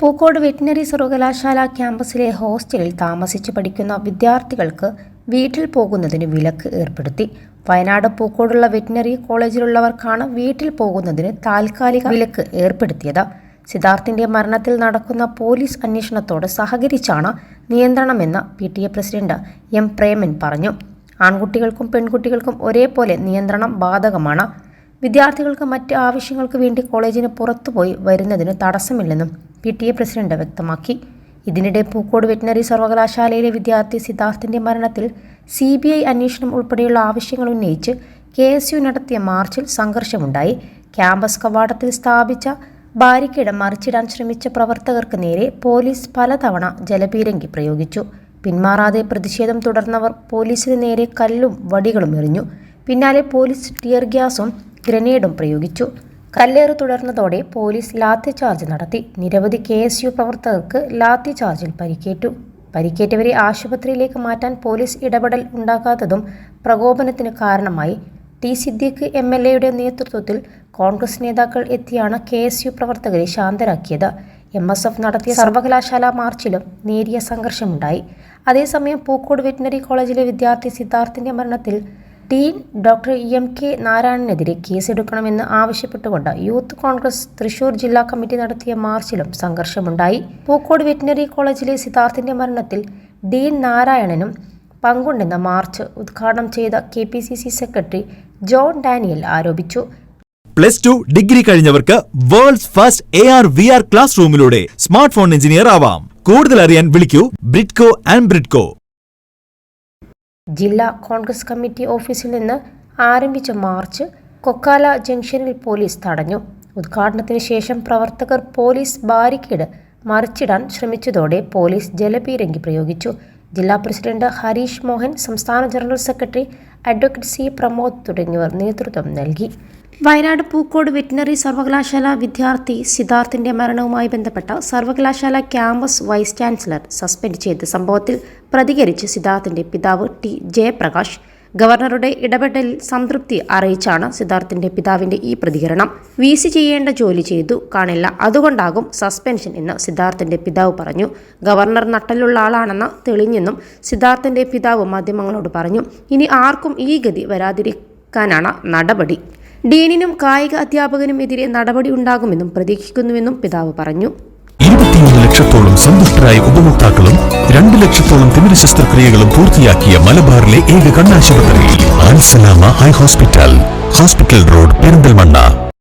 Pookode veterinary സർവകലാശാല ക്യാമ്പസിലെ ഹോസ്റ്റലിൽ താമസിച്ച് പഠിക്കുന്ന വിദ്യാർത്ഥികൾക്ക് വീട്ടിൽ പോകുന്നതിന് വിലക്ക് ഏർപ്പെടുത്തി. വയനാട് പൂക്കോടുള്ള വെറ്റിനറി കോളേജിലുള്ളവർക്കാണ് വീട്ടിൽ പോകുന്നതിന് താൽക്കാലിക വിലക്ക് ഏർപ്പെടുത്തിയത്. സിദ്ധാർത്ഥിന്റെ മരണത്തിൽ നടക്കുന്ന പോലീസ് അന്വേഷണത്തോട് സഹകരിച്ചാണ് നിയന്ത്രണമെന്ന് PTA പ്രസിഡന്റ് M. പ്രേമൻ പറഞ്ഞു. ആൺകുട്ടികൾക്കും പെൺകുട്ടികൾക്കും ഒരേപോലെ നിയന്ത്രണം ബാധകമാണ്. വിദ്യാർത്ഥികൾക്ക് മറ്റ് ആവശ്യങ്ങൾക്ക് വേണ്ടി കോളേജിന് പുറത്തുപോയി വരുന്നതിന് തടസ്സമില്ലെന്നും PTA പ്രസിഡന്റ് വ്യക്തമാക്കി. ഇതിനിടെ പൂക്കോട് വെറ്റിനറി സർവകലാശാലയിലെ വിദ്യാർത്ഥി സിദ്ധാർത്ഥിന്റെ മരണത്തിൽ CBI അന്വേഷണം ഉൾപ്പെടെയുള്ള ആവശ്യങ്ങൾ ഉന്നയിച്ച് KSU നടത്തിയ മാർച്ചിൽ സംഘർഷമുണ്ടായി. ക്യാമ്പസ് കവാടത്തിൽ സ്ഥാപിച്ച ബാരിക്കേഡ് മറിച്ചിടാൻ ശ്രമിച്ച പ്രവർത്തകർക്ക് നേരെ പോലീസ് പലതവണ ജലപീരങ്കി പ്രയോഗിച്ചു. പിന്മാറാതെ പ്രതിഷേധം തുടർന്നവർ പോലീസിന് നേരെ കല്ലും വടികളും എറിഞ്ഞു. പിന്നാലെ പോലീസ് ടിയർ ഗ്യാസും ഗ്രനേഡും പ്രയോഗിച്ചു. കല്ലേറ് തുടർന്നതോടെ പോലീസ് ലാത്തി ചാർജ് നടത്തി. നിരവധി KSU പ്രവർത്തകർക്ക് ലാത്തി ചാർജിൽ പരിക്കേറ്റു. പരിക്കേറ്റവരെ ആശുപത്രിയിലേക്ക് മാറ്റാൻ പോലീസ് ഇടപെടൽ ഉണ്ടാകാത്തതും പ്രകോപനത്തിന് കാരണമായി. T. സിദ്ദീഖ് MLA നേതൃത്വത്തിൽ കോൺഗ്രസ് നേതാക്കൾ എത്തിയാണ് KSU പ്രവർത്തകരെ ശാന്തരാക്കിയത്. MSF നടത്തിയ സർവകലാശാല മാർച്ചിലും നേരിയ സംഘർഷമുണ്ടായി. അതേസമയം പൂക്കോട് വെറ്റിനറി കോളേജിലെ വിദ്യാർത്ഥി സിദ്ധാർത്ഥിന്റെ മരണത്തിൽ ഡീൻ ഡോക്ടർ M.K. നാരായണനെതിരെ കേസെടുക്കണമെന്ന് ആവശ്യപ്പെട്ടുകൊണ്ട് യൂത്ത് കോൺഗ്രസ് തൃശൂർ ജില്ലാ കമ്മിറ്റി നടത്തിയ മാർച്ചിലും സംഘർഷമുണ്ടായി. പൂക്കോട് വെറ്റിനറി കോളേജിലെ സിദ്ധാർത്ഥിന്റെ മരണത്തിൽ ഡീൻ നാരായണനും പങ്കുണ്ടെന്ന മാർച്ച് ഉദ്ഘാടനം ചെയ്ത KPCC സെക്രട്ടറി ജോൺ ഡാനിയൽ ആരോപിച്ചു. +2 ഡിഗ്രി കഴിഞ്ഞവർക്ക് വേൾഡ്സ് ഫസ്റ്റ് AR/VR ക്ലാസ് റൂമിലൂടെ സ്മാർട്ട് ഫോൺ എഞ്ചിനീയർ ആവാം. കൂടുതൽ അറിയാൻ വിളിക്കൂ ബ്രിഡ്കോ ആൻഡ് ബ്രിഡ്കോ. ജില്ലാ കോൺഗ്രസ് കമ്മിറ്റി ഓഫീസിൽ നിന്ന് ആരംഭിച്ച മാർച്ച് കൊക്കാല ജംഗ്ഷനിൽ പോലീസ് തടഞ്ഞു. ഉദ്ഘാടനത്തിന് ശേഷം പ്രവർത്തകർ പോലീസ് ബാരിക്കേഡ് മറിച്ചിടാൻ ശ്രമിച്ചതോടെ പോലീസ് ജലപീരങ്കി പ്രയോഗിച്ചു. ജില്ലാ പ്രസിഡന്റ് ഹരീഷ് മോഹൻ, സംസ്ഥാന general secretary advocate C. Pramod തുടങ്ങിയവർ നേതൃത്വം നൽകി. വയനാട് പൂക്കോട് വെറ്റിനറി സർവകലാശാല വിദ്യാർത്ഥി സിദ്ധാർത്ഥിന്റെ മരണവുമായി ബന്ധപ്പെട്ട സർവകലാശാല ക്യാമ്പസ് വൈസ് ചാൻസലർ സസ്പെൻഡ് ചെയ്ത സംഭവത്തിൽ പ്രതികരിച്ച് സിദ്ധാർത്ഥിന്റെ പിതാവ് T. ജയപ്രകാശ് ഗവർണറുടെ ഇടപെടലിൽ സംതൃപ്തി അറിയിച്ചാണ് സിദ്ധാർത്ഥിന്റെ പിതാവിന്റെ ഈ പ്രതികരണം. VC ചെയ്യേണ്ട ജോലി ചെയ്തു കാണില്ല, അതുകൊണ്ടാകും സസ്പെൻഷൻ എന്ന് സിദ്ധാർത്ഥിന്റെ പിതാവ് പറഞ്ഞു. ഗവർണർ നട്ടലുള്ള ആളാണെന്ന് തെളിഞ്ഞെന്നും സിദ്ധാർത്ഥിന്റെ പിതാവ് മാധ്യമങ്ങളോട് പറഞ്ഞു. ഇനി ആർക്കും ഈ ഗതി വരാതിരിക്കാനാണ് നടപടി. ഡീനിനും കായിക അധ്യാപകനും എതിരെ നടപടി ഉണ്ടാകുമെന്നും പ്രതീക്ഷിക്കുന്നുവെന്നും പിതാവ് പറഞ്ഞു. 21 ലക്ഷത്തോളം സന്തുഷ്ടരായ ഉപഭോക്താക്കളും 2 ലക്ഷത്തോളം തിമിര ശസ്ത്രക്രിയകളും പൂർത്തിയാക്കിയ മലബാറിലെ ഏക കണ്ണാശുപത്രി അൽ സലാമ ഹൈ ഹോസ്പിറ്റൽ റോഡ് പെരിന്തൽമണ്ണ.